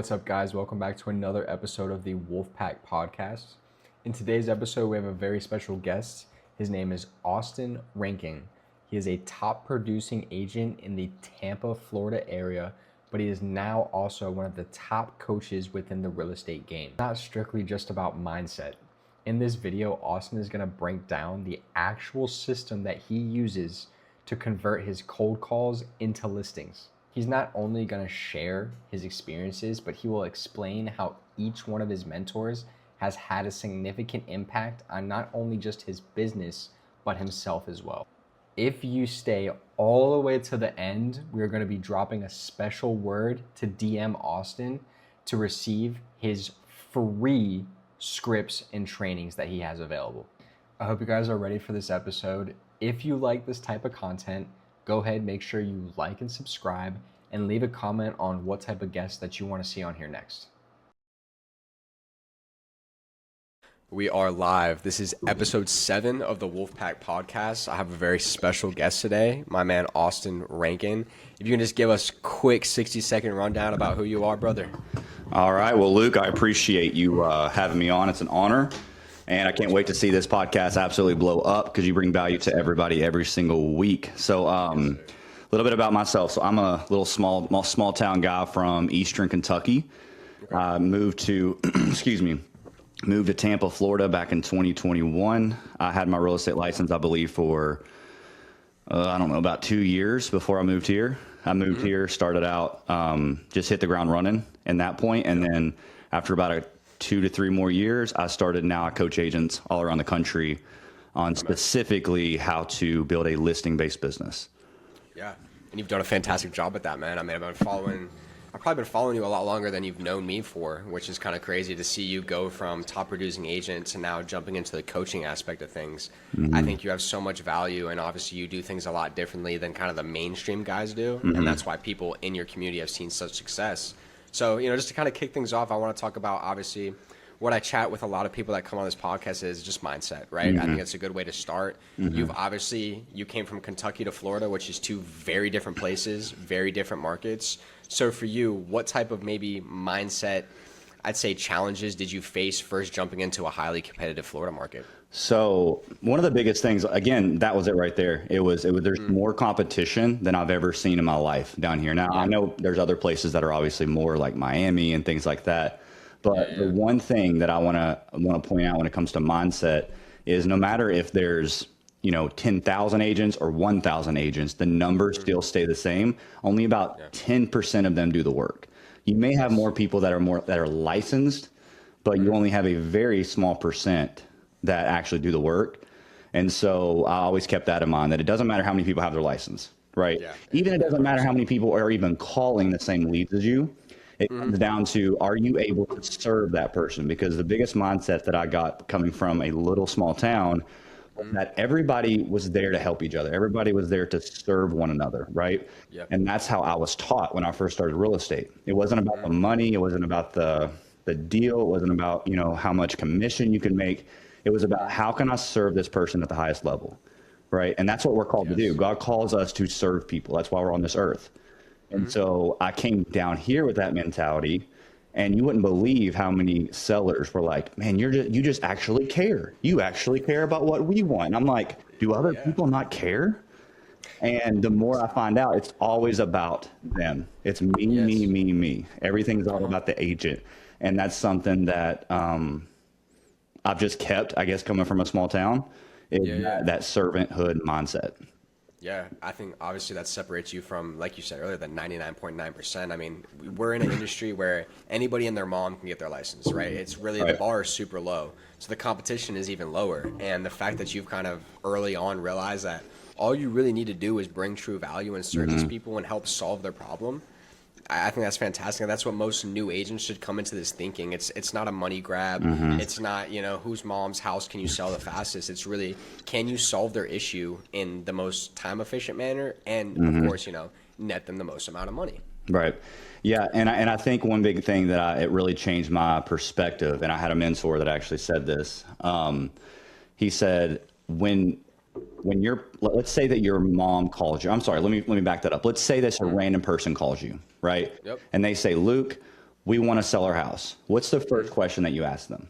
What's up, guys? Welcome back to another episode of the Wolfpack Podcast. In today's episode, we have a very special guest. His name is Austin Rankin. He is a top producing agent in the Tampa, Florida area, but he is now also one of the top coaches within the real estate game. Not strictly just about mindset. In this video, Austin is going to break down the actual system that he uses to convert his cold calls into listings. He's not only going to share his experiences, but he will explain how each one of his mentors has had a significant impact on not only just his business, but himself as well. If you stay all the way to the end, we're going to be dropping a special word to DM Austin to receive his free scripts and trainings that he has available. I hope you guys are ready for this episode. If you like this type of content, go ahead, make sure you like and subscribe, and leave a comment on what type of guests that you want to see on here next. We are live. This is episode 7 of the Wolfpack Podcast. I have a very special guest today, my man Austin Rankin. If you can just give us a quick 60-second rundown about who you are, brother. All right. Well, Luke, I appreciate you having me on. It's an honor. And I can't wait to see this podcast absolutely blow up because you bring value to everybody every single week. So a little bit about myself. So I'm a little small town guy from Eastern Kentucky. Moved to, moved to Tampa, Florida back in 2021. I had my real estate license, I believe, for, about 2 years before I moved here. I moved here, started out, just hit the ground running in that point. And then after about 2 to 3 more years, I coach agents all around the country on specifically how to build a listing-based business. Yeah, and you've done a fantastic job at that, man. I mean, I've probably been following you a lot longer than you've known me for, which is kind of crazy to see you go from top producing agent to now jumping into the coaching aspect of things. Mm-hmm. I think you have so much value, and obviously you do things a lot differently than kind of the mainstream guys do, and that's why people in your community have seen such success. So, just to kind of kick things off, I want to talk about, obviously, what I chat with a lot of people that come on this podcast is just mindset, right? I think it's a good way to start. You came from Kentucky to Florida, which is 2 very different places, very different markets. So for you, what type of maybe mindset, I'd say, challenges did you face first jumping into a highly competitive Florida market? So one of the biggest things, again, that was it right there. There's more competition than I've ever seen in my life down here. Now, I know there's other places that are obviously more like Miami and things like that. But the one thing that I want to point out when it comes to mindset is no matter if there's 10,000 agents or 1,000 agents, the numbers still stay the same. Only about 10% of them do the work. You may have more people that are licensed, but you only have a very small percent that actually do the work. And so I always kept that in mind, that it doesn't matter how many people have their license, right? Yeah. Even it doesn't matter how many people are even calling the same leads as you. It comes down to, are you able to serve that person? Because the biggest mindset that I got coming from a little small town, that everybody was there to help each other. Everybody was there to serve one another, right? Yep. And that's how I was taught when I first started real estate. It wasn't about the money. It wasn't about the deal. It wasn't about, how much commission you can make. It was about, how can I serve this person at the highest level, right? And that's what we're called to do. God calls us to serve people. That's why we're on this earth. And so I came down here with that mentality, and you wouldn't believe how many sellers were like, man, you just actually care. You actually care about what we want. And I'm like, do other people not care? And the more I find out, it's always about them. It's me. Everything's all about the agent. And that's something that I've just kept, I guess, coming from a small town, that servanthood mindset. Yeah, I think obviously that separates you from, like you said earlier, the 99.9%. I mean, we're in an industry where anybody and their mom can get their license, right? It's really, the bar is super low. So the competition is even lower. And the fact that you've kind of early on realized that all you really need to do is bring true value and serve these people and help solve their problem, I think that's fantastic. And that's what most new agents should come into this thinking. It's not a money grab. It's not, whose mom's house can you sell the fastest? It's really, can you solve their issue in the most time efficient manner? And of course, net them the most amount of money. Right. Yeah. And I think one big thing that it really changed my perspective. And I had a mentor that actually said this. He said, let's say that your mom calls you. I'm sorry, let me back that up. Let's say that a random person calls you, right? Yep. And they say, Luke, we want to sell our house. What's the first question that you ask them?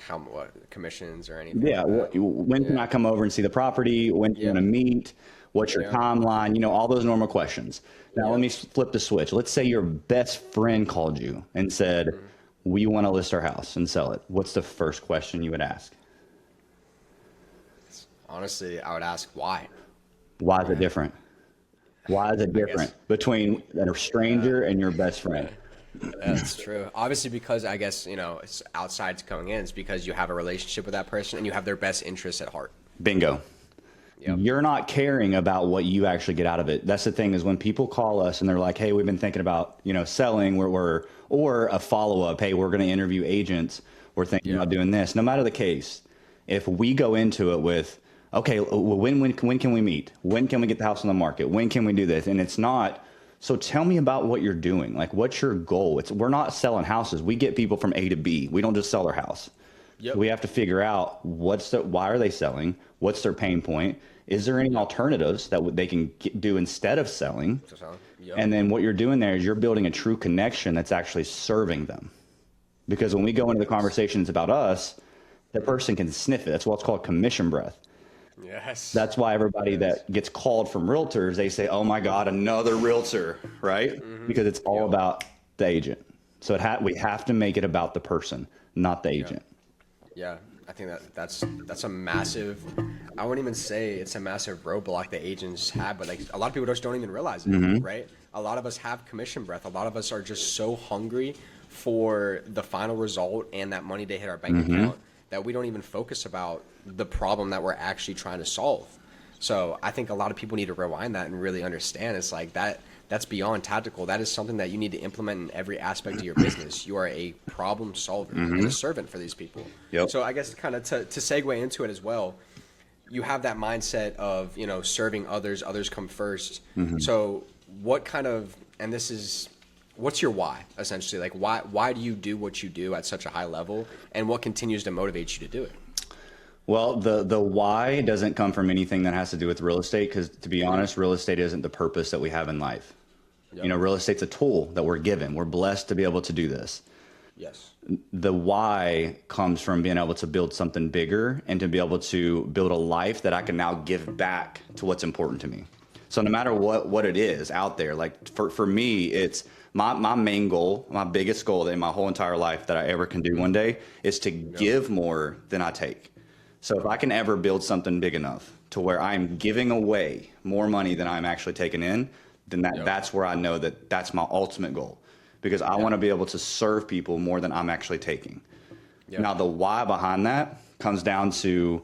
What commissions or anything? Yeah. Like that? When can I come over and see the property? When do you want to meet? What's your timeline? You know, all those normal questions. Now, let me flip the switch. Let's say your best friend called you and said, we want to list our house and sell it. What's the first question you would ask? Honestly, I would ask why. Why is it different? Why is it different between a stranger and your best friend? That's true. Obviously, because I guess, you know, it's outside coming in. It's because you have a relationship with that person and you have their best interests at heart. Bingo. Yep. You're not caring about what you actually get out of it. That's the thing, is when people call us and they're like, hey, we've been thinking about, you know, selling, or a follow-up, hey, we're going to interview agents, we're thinking about doing this. No matter the case, if we go into it with, okay, when can we meet? When can we get the house on the market? When can we do this? And it's not, so tell me about what you're doing. Like, what's your goal? We're not selling houses. We get people from A to B. We don't just sell their house. Yep. We have to figure out why are they selling? What's their pain point? Is there any alternatives that they can do instead of selling? Yep. And then what you're doing there is you're building a true connection that's actually serving them. Because when we go into the conversations about us, the person can sniff it. That's what's called commission breath. Yes. That's why everybody that gets called from realtors, they say, oh my God, another realtor, right? Mm-hmm. Because it's all about the agent. So we have to make it about the person, not the agent. Yeah. I think that's a massive, I wouldn't even say it's a massive roadblock that agents have, but like a lot of people just don't even realize it, right? A lot of us have commission breath. A lot of us are just so hungry for the final result and that money to hit our bank account that we don't even focus about the problem that we're actually trying to solve. So I think a lot of people need to rewind that and really understand it's like that's beyond tactical. That is something that you need to implement in every aspect of your business. You are a problem solver and a servant for these people. Yep. So I guess kind of to segue into it as well, you have that mindset of, you know, serving others come first. So what kind of, and this is, what's your why essentially? Like why do you do what you do at such a high level, and what continues to motivate you to do it? Well, the why doesn't come from anything that has to do with real estate, because to be honest, real estate isn't the purpose that we have in life. Yep. You know, real estate's a tool that we're given. We're blessed to be able to do this. Yes. The why comes from being able to build something bigger and to be able to build a life that I can now give back to what's important to me. So no matter what it is out there, like for me, it's my main goal, my biggest goal in my whole entire life that I ever can do one day is to give more than I take. So if I can ever build something big enough to where I'm giving away more money than I'm actually taking in, then that's where I know that that's my ultimate goal, because I want to be able to serve people more than I'm actually taking. Yep. Now, the why behind that comes down to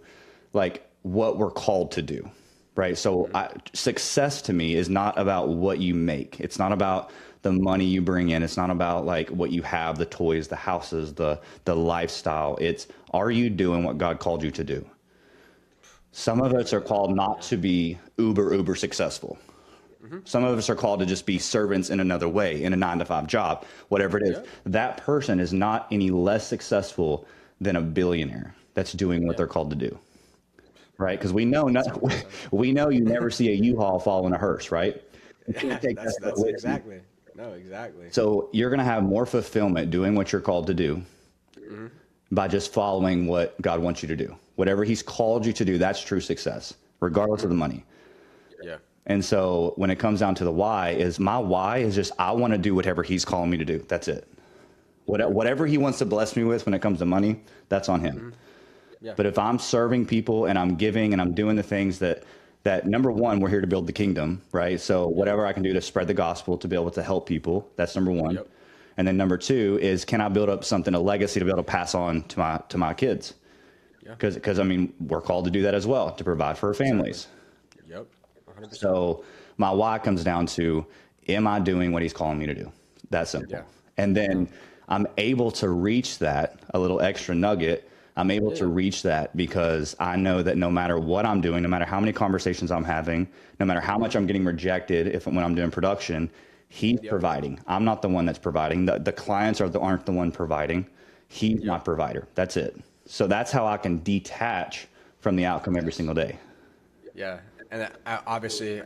like what we're called to do, right? So success to me is not about what you make. It's not about the money you bring in. It's not about like what you have, the toys, the houses, the lifestyle. It's, are you doing what God called you to do? Some of us are called not to be uber successful. Some of us are called to just be servants in another way, in a 9-to-5 job, whatever it is. That person is not any less successful than a billionaire that's doing what they're called to do, right? Because we know you never see a U-Haul fall in a hearse, right? That's exactly. No, exactly. So you're going to have more fulfillment doing what you're called to do by just following what God wants you to do. Whatever he's called you to do, that's true success, regardless of the money. Yeah. And so when it comes down to the why, is my why is just, I want to do whatever he's calling me to do. That's it. Whatever he wants to bless me with when it comes to money, that's on him. Yeah. But if I'm serving people and I'm giving and I'm doing the things that number one, we're here to build the kingdom, right? So whatever I can do to spread the gospel, to be able to help people, that's number one. Yep. And then number two is, can I build up something, a legacy to be able to pass on to my kids? Because I mean, we're called to do that as well, to provide for our families. Yep. 100%. So my why comes down to, am I doing what he's calling me to do? That's simple. Yeah. And then I'm able to reach that, a little extra nugget. I'm able to reach that because I know that no matter what I'm doing, no matter how many conversations I'm having, no matter how much I'm getting rejected when I'm doing production, he's providing. I'm not the one that's providing. The clients aren't the one providing. He's my provider. That's it. So that's how I can detach from the outcome every single day. Yeah. And obviously,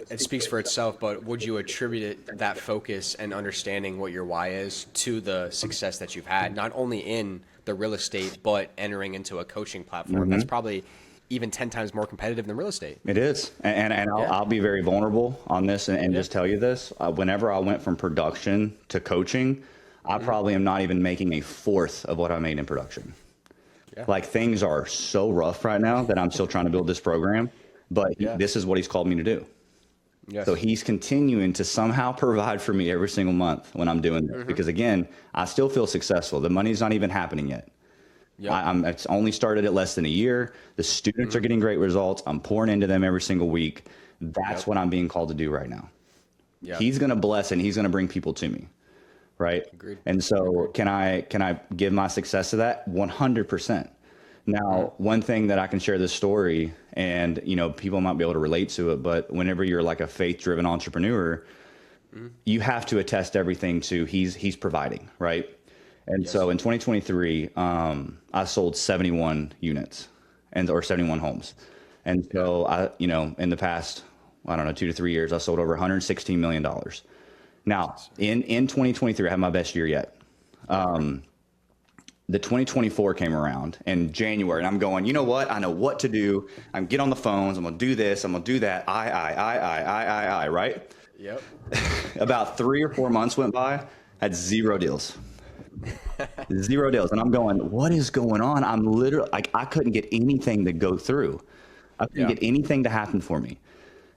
it speaks for itself, but would you attribute that focus and understanding what your why is to the success that you've had, not only in the real estate, but entering into a coaching platform that's probably even 10 times more competitive than real estate? It is. And I'll be very vulnerable on this and just tell you this. Whenever I went from production to coaching, I probably am not even making a fourth of what I made in production. Yeah. Like, things are so rough right now that I'm still trying to build this program, but this is what he's called me to do. Yes. So he's continuing to somehow provide for me every single month when I'm doing this, because again, I still feel successful. The money's not even happening yet. Yep. It's only started at less than a year. The students are getting great results. I'm pouring into them every single week. That's what I'm being called to do right now. Yep. He's going to bless and he's going to bring people to me. Right. Agreed. And so can I give my success to that? 100%. Now, one thing that I can share this story, and, you know, people might be able to relate to it, but whenever you're like a faith-driven entrepreneur, you have to attest everything to he's providing, right? And so in 2023, I sold 71 units or 71 homes. And so I, you know, in the past, I don't know, 2 to 3 years, I sold over $116 million. Now, in 2023, I had my best year yet. The 2024 came around in January, and I'm going, you know what? I know what to do. I'm get on the phones. I'm going to do this. I'm going to do that. I, right? Yep. About 3 or 4 months went by, had 0 deals. 0 deals. And I'm going, what is going on? I'm literally like, I couldn't get anything to go through. I couldn't get anything to happen for me.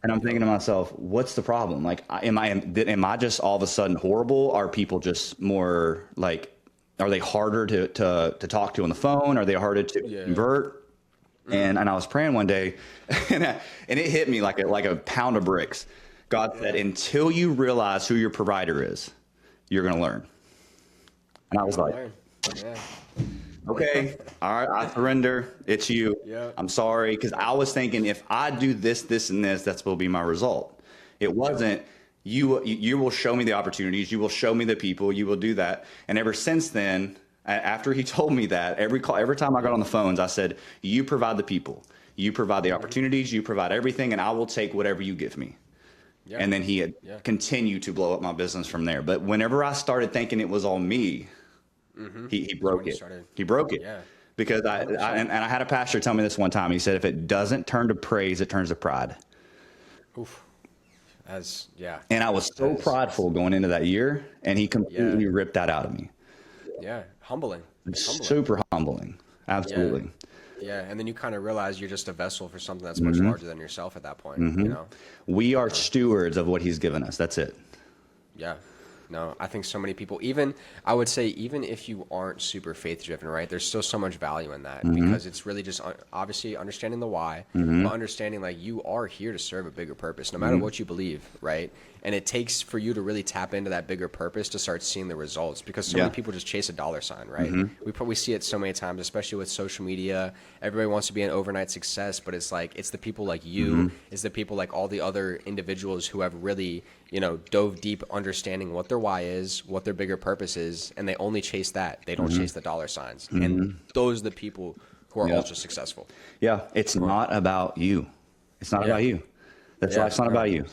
And I'm thinking to myself, what's the problem? Like, am I just all of a sudden horrible? Are people just more like, are they harder to talk to on the phone? Are they harder to convert? And I was praying one day and it hit me like a pound of bricks. God said, until you realize who your provider is, you're going to learn. And I was like, okay, all right, I surrender. It's you. Yep. I'm sorry. Because I was thinking, if I do this, this, and this, that's will be my result. It wasn't, you will show me the opportunities. You will show me the people. You will do that. And ever since then, after he told me that, every time I got on the phones, I said, you provide the people. You provide the opportunities. You provide everything, and I will take whatever you give me. Yeah. And then he had continued to blow up my business from there. But whenever I started thinking it was all me, he broke it. He broke it. Yeah. Because I had a pastor tell me this one time. He said, if it doesn't turn to praise, it turns to pride. Oof. And I was so prideful going into that year, and he completely ripped that out of me. Yeah. Humbling. Super humbling. Absolutely. Yeah. And then you kind of realize you're just a vessel for something that's much larger than yourself at that point. You know, we are stewards of what he's given us. That's it. Yeah. No, I think so many people, I would say, even if you aren't super faith driven, right, there's still so much value in that because it's really just obviously understanding the why, but understanding like you are here to serve a bigger purpose, no matter what you believe, right? And it takes for you to really tap into that bigger purpose to start seeing the results, because so many people just chase a dollar sign, right? We probably see it so many times, especially with social media. Everybody wants to be an overnight success, but it's like, it's the people like you, it's the people like all the other individuals who have really, you know, dove deep understanding what their why is, what their bigger purpose is, and they only chase that. They don't chase the dollar signs. And those are the people who are ultra successful. Yeah, it's not about you. It's not about you. That's why it's not about you.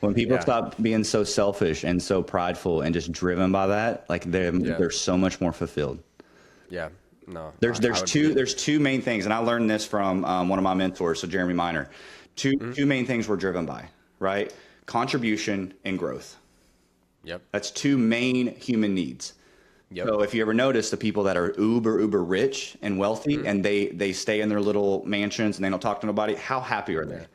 When people stop being so selfish and so prideful and just driven by that, like they're so much more fulfilled. Yeah. No. There's two main things, and I learned this from one of my mentors, so Jeremy Miner. Two main things we're driven by, right? Contribution and growth. Yep. That's two main human needs. Yep. So if you ever notice the people that are uber rich and wealthy and they stay in their little mansions and they don't talk to nobody, how happy are they?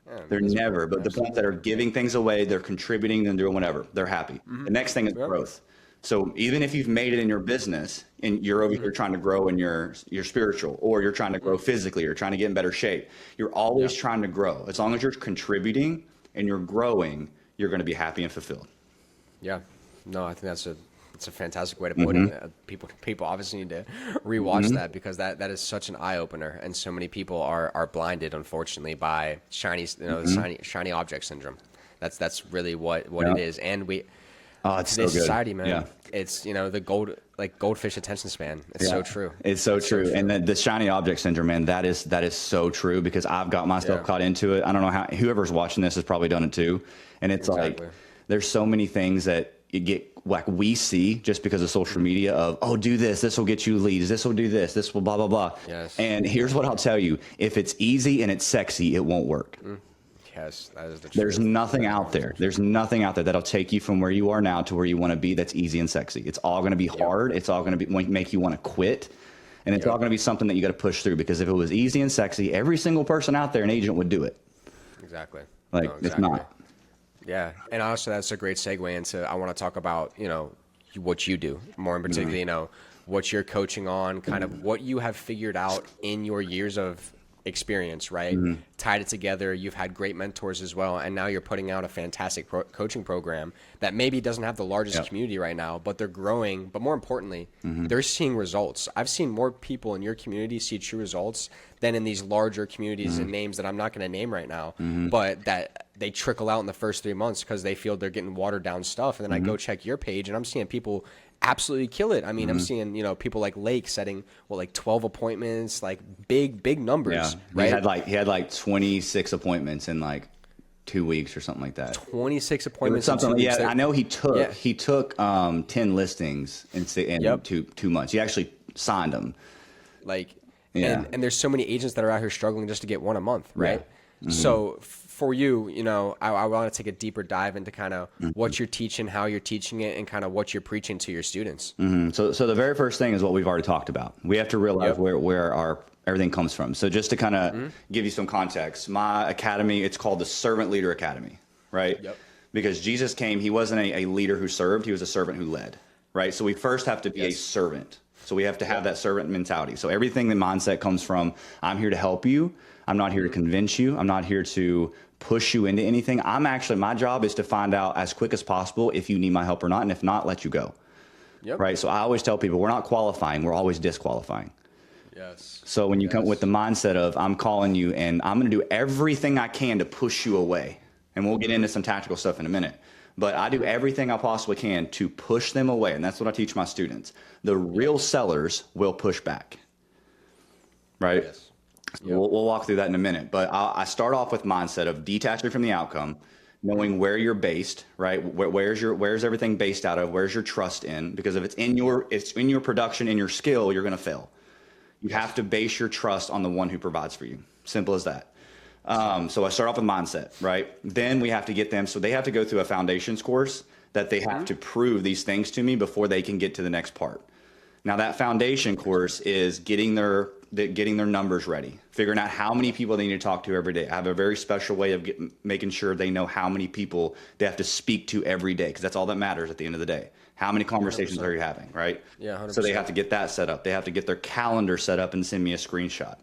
Yeah, they're never. But the ones that are giving things away, they're contributing and doing whatever, they're happy. The next thing is growth. So even if you've made it in your business and you're over here trying to grow in your spiritual, or you're trying to grow physically, or trying to get in better shape, you're always trying to grow. As long as you're contributing and you're growing, you're going to be happy and fulfilled. Yeah. No, I think that's a fantastic way to put it. People obviously need to rewatch that, because that is such an eye opener, and so many people are blinded, unfortunately, by shiny object syndrome. That's really what it is. And Oh, it's today's so good. society, man. Yeah. It's, the goldfish attention span. It's so true. It's so true. And the shiny object syndrome, man, that is so true, because I've got myself caught into it. I don't know how, whoever's watching this has probably done it too. And it's like, there's so many things that you get, like, we see just because of social media of, oh, do this, this will get you leads, this will do this, this will blah, blah, blah. Yes. And here's what I'll tell you. If it's easy and it's sexy, it won't work. Yes, that is the truth. There's nothing out there. There's nothing out there that'll take you from where you are now to where you want to be that's easy and sexy. It's all going to be hard. It's all going to make you want to quit. And it's all going to be something that you got to push through, because if it was easy and sexy, every single person out there, an agent, would do it. Exactly. Like, it's not. Yeah. And also, that's a great segue into, I want to talk about, what you do more in particular, what you're coaching on, kind of what you have figured out in your years of experience, right? Tied it together. You've had great mentors as well, and now you're putting out a fantastic coaching program that maybe doesn't have the largest community right now, but they're growing. But more importantly, they're seeing results. I've seen more people in your community see true results than in these larger communities and names that I'm not going to name right now, but that they trickle out in the first 3 months because they feel they're getting watered down stuff. And then I go check your page, and I'm seeing people absolutely kill it. I mean, I'm seeing, people like Lake setting, 12 appointments, like big numbers. Yeah. Right? He had like 26 appointments in like 2 weeks or something like that. 26 appointments. Something. In 2 weeks. I know he took 10 listings in 2 months. He actually signed them. And there's so many agents that are out here struggling just to get one a month, right? So for you, I want to take a deeper dive into kind of what you're teaching, how you're teaching it, and kind of what you're preaching to your students. So the very first thing is what we've already talked about. We have to realize where our everything comes from. So just to kind of give you some context, my academy, it's called the Servant Leader Academy, right? Because Jesus came, he wasn't a leader who served, he was a servant who led, right? So we first have to be a servant. So we have to have that servant mentality. So everything, the mindset comes from, I'm here to help you. I'm not here to convince you. I'm not here to push you into anything. My job is to find out as quick as possible if you need my help or not. And if not, let you go. Right. So I always tell people, we're not qualifying. We're always disqualifying. Yes. So when you come with the mindset of, I'm calling you and I'm going to do everything I can to push you away. And we'll get into some tactical stuff in a minute. But I do everything I possibly can to push them away. And that's what I teach my students. The real sellers will push back. Right? Yes. We'll walk through that in a minute. But I start off with mindset of detaching from the outcome, knowing where you're based, right? Where's everything based out of? Where's your trust in? Because if it's in your production, in your skill, you're going to fail. You have to base your trust on the one who provides for you. Simple as that. So I start off with mindset, right? Then we have to get them, so they have to go through a foundations course that they have to prove these things to me before they can get to the next part. Now that foundation course is getting their numbers ready, figuring out how many people they need to talk to every day. I have a very special way of making sure they know how many people they have to speak to every day, because that's all that matters at the end of the day. How many conversations 100%. Are you having, right? Yeah, 100%. So they have to get that set up. They have to get their calendar set up and send me a screenshot.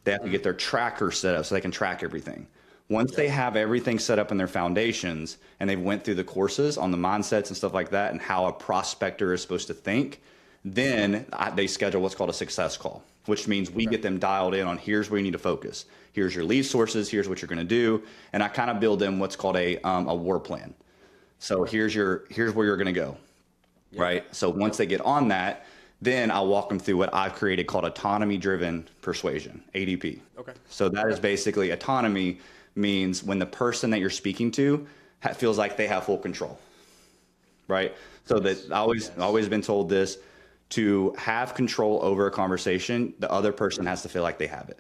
They have to get their tracker set up so they can track everything. Once they have everything set up in their foundations and they went through the courses on the mindsets and stuff like that and how a prospector is supposed to think, then they schedule what's called a success call, which means we get them dialed in on here's where you need to focus. Here's your lead sources. Here's what you're going to do. And I kind of build them what's called a war plan. So here's where you're going to go, right? So once they get on that, then I'll walk them through what I've created called autonomy-driven persuasion, ADP. Okay. So that is basically, autonomy means when the person that you're speaking to feels like they have full control, right? So that always been told this, to have control over a conversation, the other person has to feel like they have it.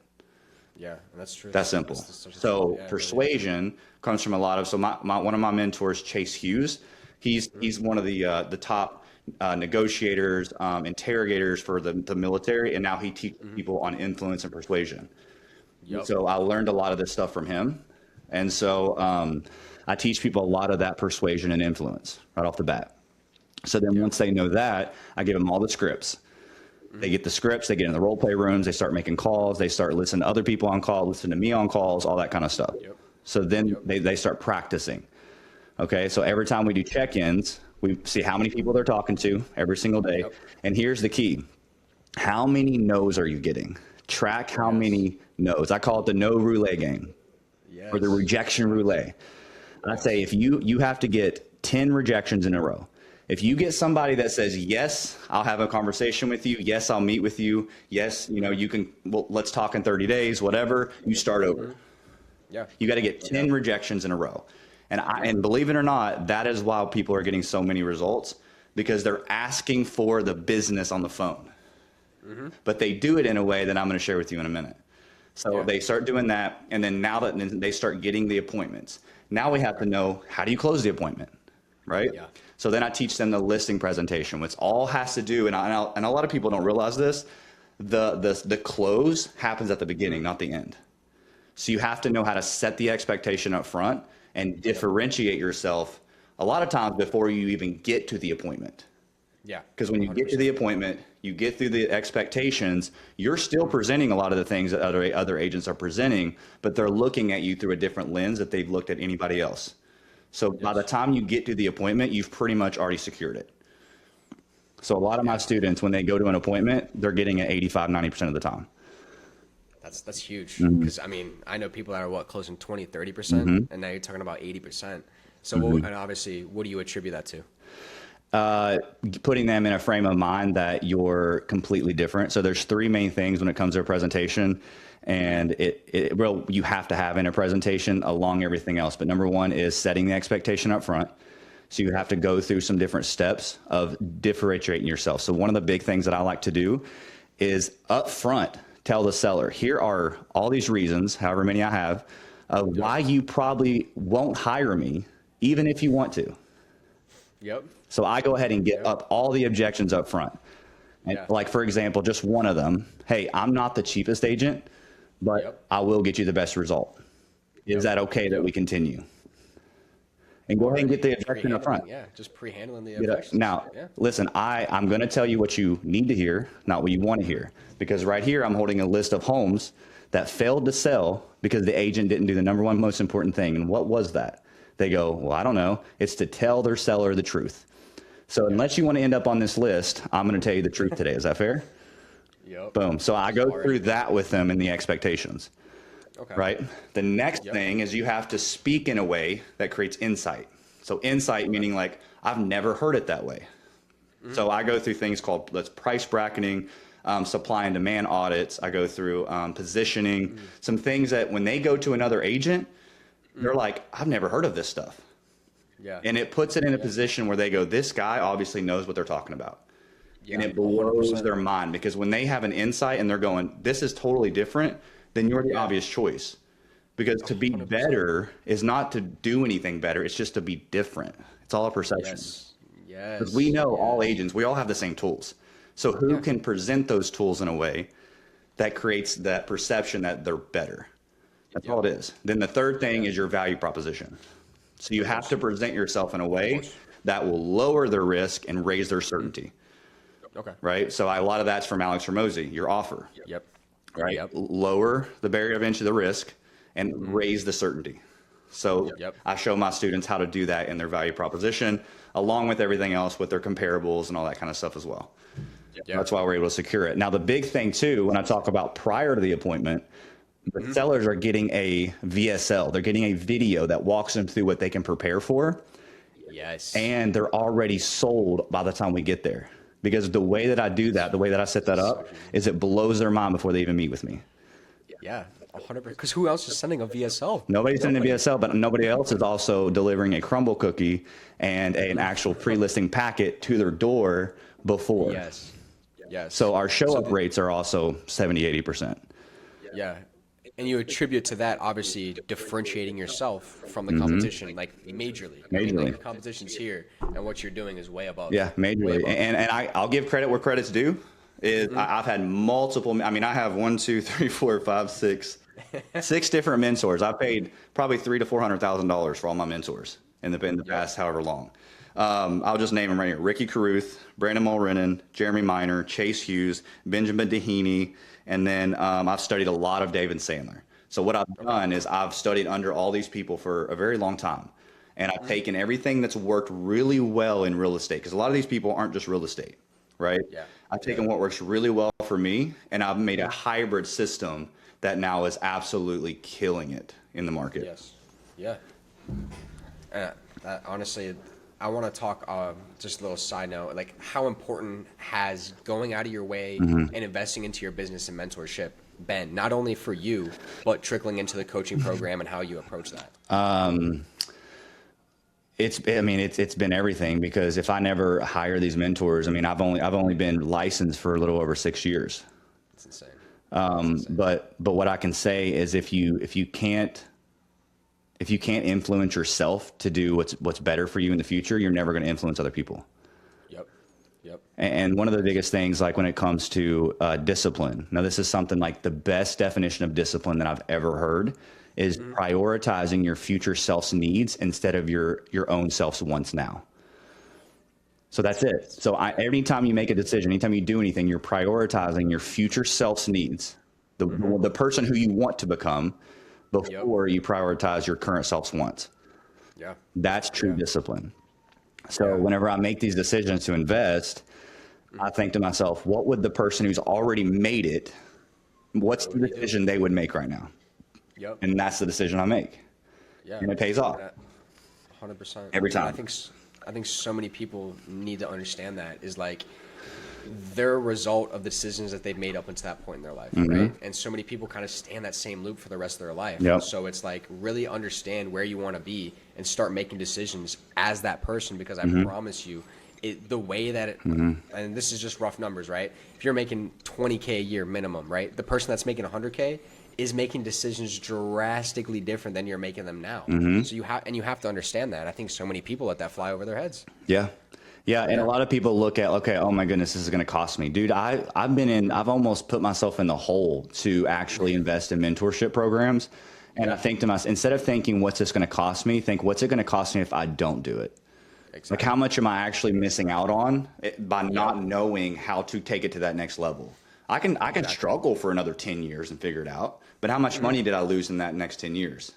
Yeah, that's true. That's simple. So persuasion comes from a lot of, one of my mentors, Chase Hughes, he's one of the top negotiators, interrogators for the military, and now he teaches people on influence and persuasion. So I learned a lot of this stuff from him, and so I teach people a lot of that persuasion and influence right off the bat. So then once they know that, I give them all the scripts. They get the scripts, they get in the role play rooms, they start making calls, they start listening to other people on call, listen to me on calls, all that kind of stuff. So then they start practicing. Okay, so every time we do check-ins, we see how many people they're talking to every single day. And here's the key. How many no's are you getting? Track how many no's. I call it the no roulette game, or the rejection roulette. I say if you have to get 10 rejections in a row. If you get somebody that says, yes, I'll have a conversation with you. Yes, I'll meet with you. Yes, you can, well, let's talk in 30 days, whatever, you start over. Yeah. You got to get 10 rejections in a row. And believe it or not, that is why people are getting so many results, because they're asking for the business on the phone. But they do it in a way that I'm going to share with you in a minute. So they start doing that. And then now that they start getting the appointments, now we have to know, how do you close the appointment? Right? Yeah. So then I teach them the listing presentation, which all has to do, and a lot of people don't realize this, the close happens at the beginning, not the end. So you have to know how to set the expectation up front and differentiate yourself a lot of times before you even get to the appointment. Yeah. Because when you get to the appointment, you get through the expectations, you're still presenting a lot of the things that other agents are presenting, but they're looking at you through a different lens that they've looked at anybody else. So by the time you get to the appointment, you've pretty much already secured it. So a lot of my students, when they go to an appointment, they're getting it 85, 90% of the time. That's huge. Because, I mean, I know people that are, closing 20, 30%, and now you're talking about 80%. So, and obviously, what do you attribute that to? Putting them in a frame of mind that you're completely different. So there's three main things when it comes to a presentation, and you have to have in a presentation along everything else. But number one is setting the expectation up front. So you have to go through some different steps of differentiating yourself. So one of the big things that I like to do is up front, tell the seller, here are all these reasons, however many I have, of why you probably won't hire me, even if you want to. Yep. So I go ahead and get up all the objections up front. And like, for example, just one of them, hey, I'm not the cheapest agent, but I will get you the best result. Is that okay that we continue? And go ahead and get the objection up front. Yeah, just pre-handling the objections. Now, listen, I'm going to tell you what you need to hear, not what you want to hear. Because right here, I'm holding a list of homes that failed to sell because the agent didn't do the number one most important thing. And what was that? They go, well, I don't know. It's to tell their seller the truth. So unless you want to end up on this list, I'm going to tell you the truth today. Is that fair? Yep. Boom. So I go through that with them in the expectations. Okay. Right? The next thing is you have to speak in a way that creates insight. So insight meaning like, I've never heard it that way. So I go through things called price bracketing, supply and demand audits. I go through positioning, some things that when they go to another agent, they're like, I've never heard of this stuff. Yeah. And it puts it in a position where they go, this guy obviously knows what they're talking about. Yeah, and it blows 100%. their mind, because when they have an insight and they're going, this is totally different, then you're the obvious choice. Because to be 100%. better is not to do anything better. It's just to be different. It's all a perception. Yes. Because we know all agents, we all have the same tools. So who can present those tools in a way that creates that perception that they're better? That's all it is. Then the third thing is your value proposition. So you have to present yourself in a way that will lower their risk and raise their certainty. Okay. Right? So a lot of that's from Alex Ramosi, your offer. Yep. Right? Yep. Lower the barrier of entry, the risk, and raise the certainty. So I show my students how to do that in their value proposition, along with everything else with their comparables and all that kind of stuff as well. That's why we're able to secure it. Now, the big thing too, when I talk about prior to the appointment, the sellers are getting a VSL. They're getting a video that walks them through what they can prepare for. Yes. And they're already sold by the time we get there. Because the way that I do that, the way that I set that up, is it blows their mind before they even meet with me. Yeah, 100%. Because who else is sending a VSL? Nobody's sending a VSL, but nobody else is also delivering a crumble cookie and an actual pre-listing packet to their door before. Yes. Yes. So our show-up rates are also 70, 80%. Yeah. And you attribute to that, obviously, differentiating yourself from the competition, like majorly. I mean, like, the competition's here, and what you're doing is way above. Yeah, majorly. And I'll give credit where credit's due. I've had multiple, I mean, I have 6 different mentors. I paid probably $300,000 to $400,000 for all my mentors in the past however long. I'll just name them right here: Ricky Caruth, Brandon Mulrennan, Jeremy Miner, Chase Hughes, Benjamin Dehaney, and then I've studied a lot of David Sandler. So what I've done is I've studied under all these people for a very long time, and I've taken everything that's worked really well in real estate, because a lot of these people aren't just real estate, right? Yeah. I've taken what works really well for me, and I've made a hybrid system that now is absolutely killing it in the market. Yes. Yeah. Honestly, I want to talk just a little side note, like how important has going out of your way and investing into your business and mentorship been, not only for you, but trickling into the coaching program and how you approach that? It's been everything, because if I never hire these mentors, I mean, I've only been licensed for a little over 6 years. It's insane. But what I can say is if you can't influence yourself to do what's better for you in the future, you're never going to influence other people. Yep. And one of the biggest things, like when it comes to discipline, now this is something like the best definition of discipline that I've ever heard is prioritizing your future self's needs instead of your own self's wants now. So that's it. So anytime you make a decision, anytime you do anything, you're prioritizing your future self's needs, the person who you want to become, before you prioritize your current self's wants. Yeah. That's true discipline. So whenever I make these decisions to invest, I think to myself, what would the person who's already made it, what's the decision they would make right now? Yep. And that's the decision I make. Yeah. And it pays off. 100%. Every time. I think so many people need to understand that is like they're a result of the decisions that they've made up until that point in their life, right? And so many people kind of stay in that same loop for the rest of their life. Yep. So it's like really understand where you want to be and start making decisions as that person, because I promise you, the way that it, and this is just rough numbers, right? If you're making 20K a year minimum, right? The person that's making 100K is making decisions drastically different than you're making them now. So you have to understand that. I think so many people let that fly over their heads. Yeah, and a lot of people look at, okay, oh my goodness, this is going to cost me. Dude, I've almost put myself in the hole to actually invest in mentorship programs. And I think to myself, instead of thinking, what's this going to cost me, think, what's it going to cost me if I don't do it? Exactly. Like, how much am I actually missing out on by not knowing how to take it to that next level? I can struggle for another 10 years and figure it out. But how much money did I lose in that next 10 years?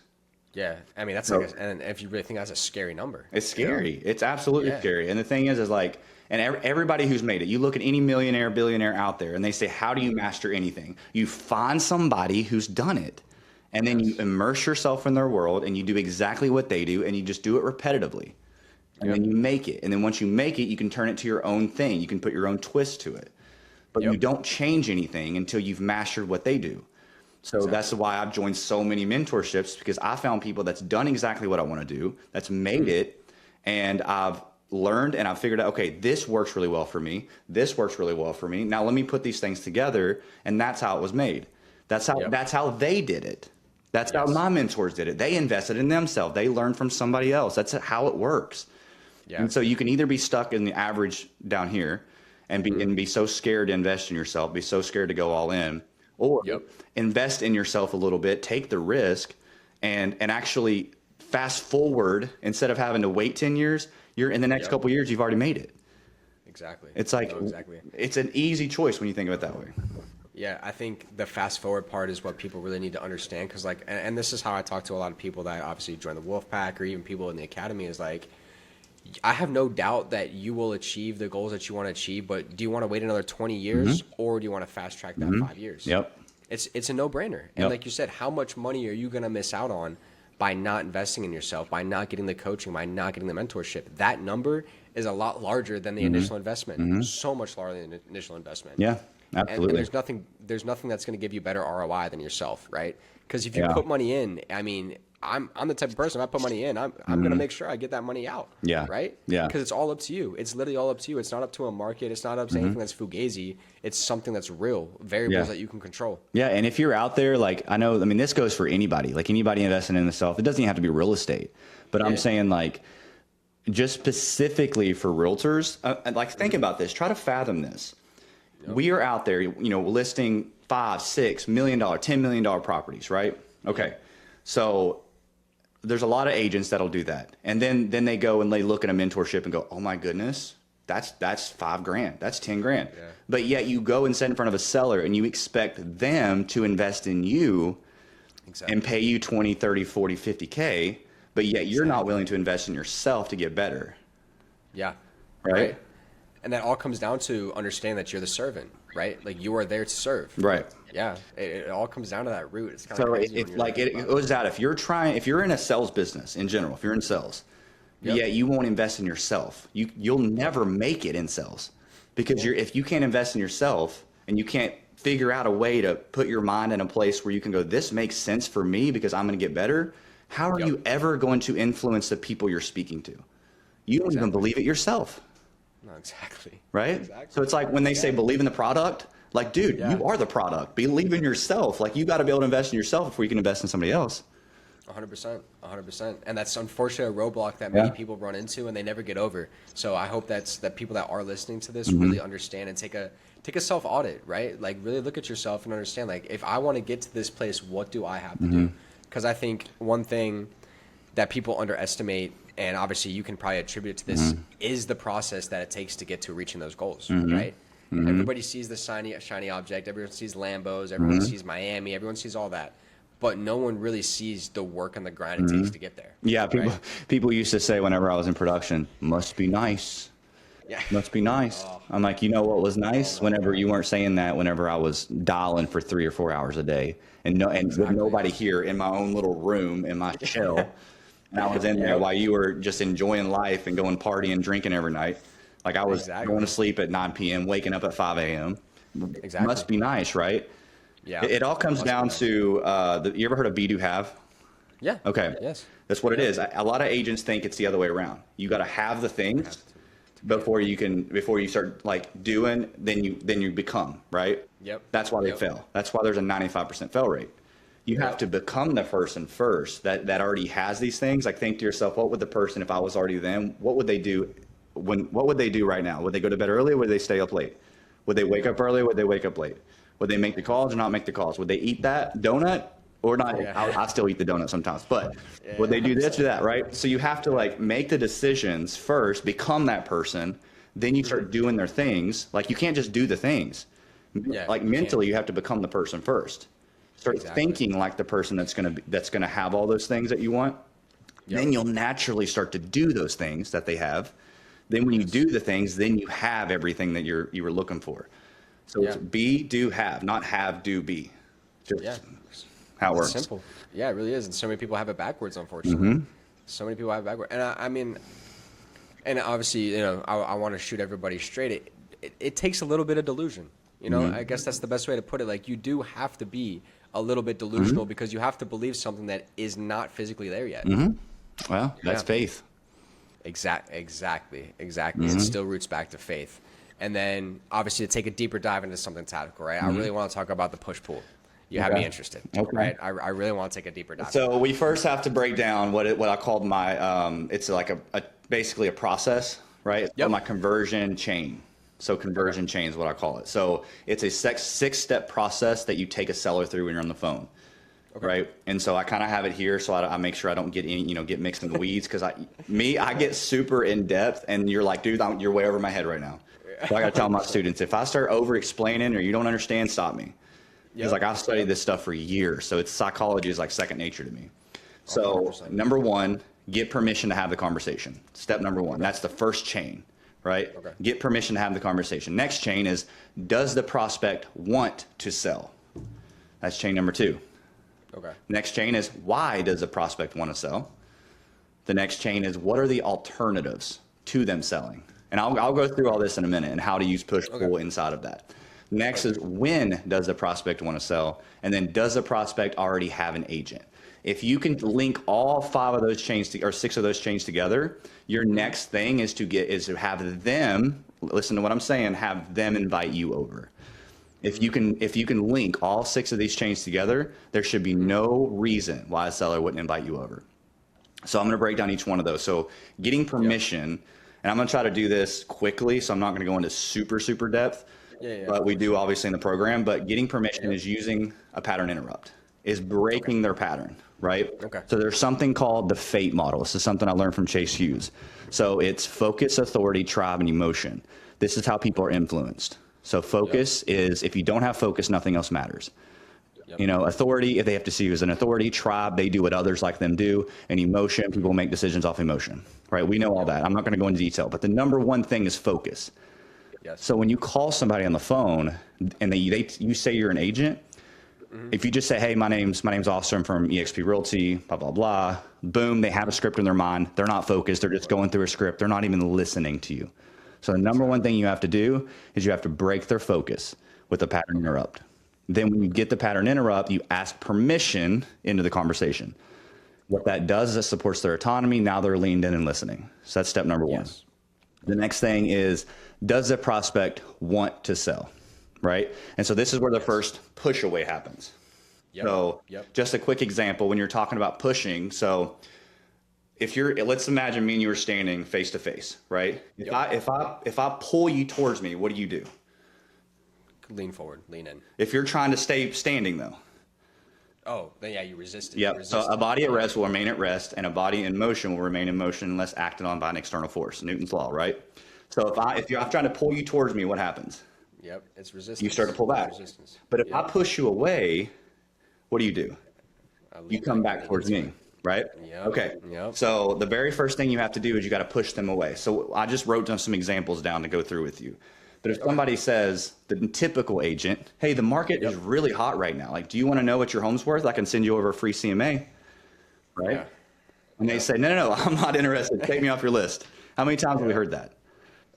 Yeah, I mean, and if you really think that's a scary number. It's scary. It's absolutely scary. And the thing is like, and everybody who's made it, you look at any millionaire, billionaire out there, and they say, how do you master anything? You find somebody who's done it, and then you immerse yourself in their world, and you do exactly what they do, and you just do it repetitively. And then you make it. And then once you make it, you can turn it to your own thing. You can put your own twist to it. But you don't change anything until you've mastered what they do. So that's why I've joined so many mentorships, because I found people that's done exactly what I want to do, that's made it, and I've learned and I've figured out, okay, this works really well for me. This works really well for me. Now let me put these things together, and that's how it was made. That's how they did it. That's how my mentors did it. They invested in themselves. They learned from somebody else. That's how it works. Yeah. And so you can either be stuck in the average down here and be so scared to invest in yourself, be so scared to go all in, or invest in yourself a little bit, take the risk, and actually fast forward. Instead of having to wait 10 years, you're in the next couple of years, you've already made it. Exactly. It's like, it's an easy choice when you think of it that way. Yeah, I think the fast forward part is what people really need to understand, because like, and this is how I talk to a lot of people that obviously join the Wolf Pack or even people in the academy, is like, I have no doubt that you will achieve the goals that you want to achieve, but do you want to wait another 20 years or do you want to fast track that 5 years? Yep. It's a no-brainer. And like you said, how much money are you going to miss out on by not investing in yourself, by not getting the coaching, by not getting the mentorship? That number is a lot larger than the initial investment. So much larger than the initial investment. Yeah, absolutely. And there's nothing that's going to give you better ROI than yourself, right? Because if you put money in, I mean, I'm the type of person, if I put money in, I'm going to make sure I get that money out. Yeah. Right? Yeah. Because it's all up to you. It's literally all up to you. It's not up to a market. It's not up to anything that's fugazi. It's something that's real, variables that you can control. Yeah. And if you're out there, like, I mean, this goes for anybody, like anybody investing in themselves. It doesn't even have to be real estate, but I'm saying, like, just specifically for realtors, like, think about this, try to fathom this. We are out there, listing $5, $6 million, $10 million properties, right? Okay. So there's a lot of agents that'll do that. And then they go and they look at a mentorship and go, oh my goodness, that's $5,000. That's $10,000. Yeah. But yet you go and sit in front of a seller and you expect them to invest in you and pay you 20, 30, 40, 50K, but yet you're not willing to invest in yourself to get better. Yeah. Right? And that all comes down to understand that you're the servant, right? Like, you are there to serve. Right. Yeah. It all comes down to that root. It's kind so of crazy. it's like it goes out. If you're in a sales business in general, if you're in sales, but yet you won't invest in yourself. You'll never make it in sales because if you can't invest in yourself and you can't figure out a way to put your mind in a place where you can go, this makes sense for me because I'm going to get better. How are you ever going to influence the people you're speaking to? You don't even believe it yourself. No, exactly. Right? Exactly. So it's like when they say believe in the product, like, dude, you are the product. Believe in yourself. Like, you got to be able to invest in yourself before you can invest in somebody else. 100%. And that's unfortunately a roadblock that many people run into and they never get over. So I hope that people that are listening to this really understand and take a self audit, right? Like, really look at yourself and understand, like, if I want to get to this place, what do I have to do? Because I think one thing that people underestimate, and obviously you can probably attribute it to this, is the process that it takes to get to reaching those goals, right? Everybody sees the shiny object. Everyone sees Lambos. Everyone sees Miami. Everyone sees all that. But no one really sees the work and the grind it takes to get there. Yeah, people used to say whenever I was in production, must be nice. Yeah. Must be nice. I'm like, you know what was nice? Whenever you weren't saying that, whenever I was dialing for 3 or 4 hours a day and with nobody here in my own little room in my shell. And I was in there while you were just enjoying life and going partying, drinking every night. Like, I was going to sleep at 9 p.m., waking up at 5 a.m. Exactly. Must be nice, right? Yeah. It all comes down to, you ever heard of be, do, have? Yeah. Okay. Yes. That's what it is. A lot of agents think it's the other way around. You got to have the things before you start like doing, then you become, right? Yep. That's why they fail. That's why there's a 95% fail rate. You have to become the person first that already has these things. Like, think to yourself, what would the person, if I was already them, what would they do? What would they do right now? Would they go to bed early? Or would they stay up late? Would they wake up early? Or would they wake up late? Would they make the calls or not make the calls? Would they eat that donut or not? I still eat the donut sometimes, but would they do this or that, right? So you have to like make the decisions first, become that person, then you start doing their things. Like, you can't just do the things. Like, mentally, you have to become the person first. Start thinking like the person that's gonna have all those things that you want. Then you'll naturally start to do those things that they have. Then when you do the things, then you have everything that you were looking for. So it's be, do, have, not have, do, be. Just how it works. Simple. Yeah, it really is. And so many people have it backwards, unfortunately. So many people have it backwards. And I mean, and obviously, I want to shoot everybody straight. It takes a little bit of delusion. I guess that's the best way to put it. Like, you do have to be a little bit delusional because you have to believe something that is not physically there yet. Well, that's faith. Exactly. It still roots back to faith. And then, obviously, to take a deeper dive into something tactical, right? I really want to talk about the push-pull. You have me interested, right? I really want to take a deeper dive. So we first have to break down what I called my, it's like basically a process, right? Yep. My conversion chain. So conversion chain is what I call it. So it's a 6-step process that you take a seller through when you're on the phone. Right. And so I kind of have it here. So I make sure I don't get get mixed in the weeds. Cause I get super in depth and you're like, dude, you're way over my head right now. So I got to tell my students, if I start over explaining or you don't understand, stop me. Because like, I've studied this stuff for years. So psychology is like second nature to me. So 100%. Number one, get permission to have the conversation. Step number one. That's the first chain, right? Get permission to have the conversation. Next chain is, does the prospect want to sell? That's chain number 2. Next chain is, why does the prospect want to sell? The next chain is, what are the alternatives to them selling? And I'll go through all this in a minute and how to use push-pull inside of that. Next is, when does the prospect want to sell? And then, does the prospect already have an agent? If you can link all 5 of those chains or 6 of those chains together, your next thing is to have them, listen to what I'm saying, have them invite you over. If you can link all 6 of these chains together, there should be no reason why a seller wouldn't invite you over. So I'm going to break down each one of those. So getting permission, and I'm going to try to do this quickly, so I'm not going to go into super depth, but we do obviously in the program. But getting permission is using a pattern interrupt, is breaking their pattern, right? So there's something called the FATE model. This is something I learned from Chase Hughes. So it's focus, authority, tribe, and emotion. This is how people are influenced. So focus is, if you don't have focus, nothing else matters. Authority, if they have to see you as an authority. Tribe, they do what others like them do. And emotion, people make decisions off emotion, right? We know all that. I'm not going to go into detail, but the number one thing is focus. So when you call somebody on the phone and you say you're an agent, if you just say, hey, my name's Austin from eXp Realty, blah, blah, blah, boom, they have a script in their mind. They're not focused. They're just going through a script. They're not even listening to you. So the number one thing you have to do is you have to break their focus with a pattern interrupt. Then when you get the pattern interrupt, you ask permission into the conversation. What that does is it supports their autonomy. Now they're leaned in and listening. So that's step number one. The next thing is, does the prospect want to sell? Right? And so this is where the first push away happens. So just a quick example when you're talking about pushing. So let's imagine me and you are standing face to face, right? If I pull you towards me, what do? Lean forward, lean in. If you're trying to stay standing though. Oh, then you resist it. Yep. So a body at rest will remain at rest, and a body in motion will remain in motion unless acted on by an external force. Newton's law, right? So if I'm trying to pull you towards me, what happens? Yep, it's resistance. You start to pull back. But if I push you away, what do? You come back towards me, right? Okay. So the very first thing you have to do is you got to push them away. So I just wrote down some examples down to go through with you. But if somebody says, the typical agent, hey, the market is really hot right now. Like, do you want to know what your home's worth? I can send you over a free CMA, right? Yeah. And they say, no, I'm not interested. Take me off your list. How many times have we heard that?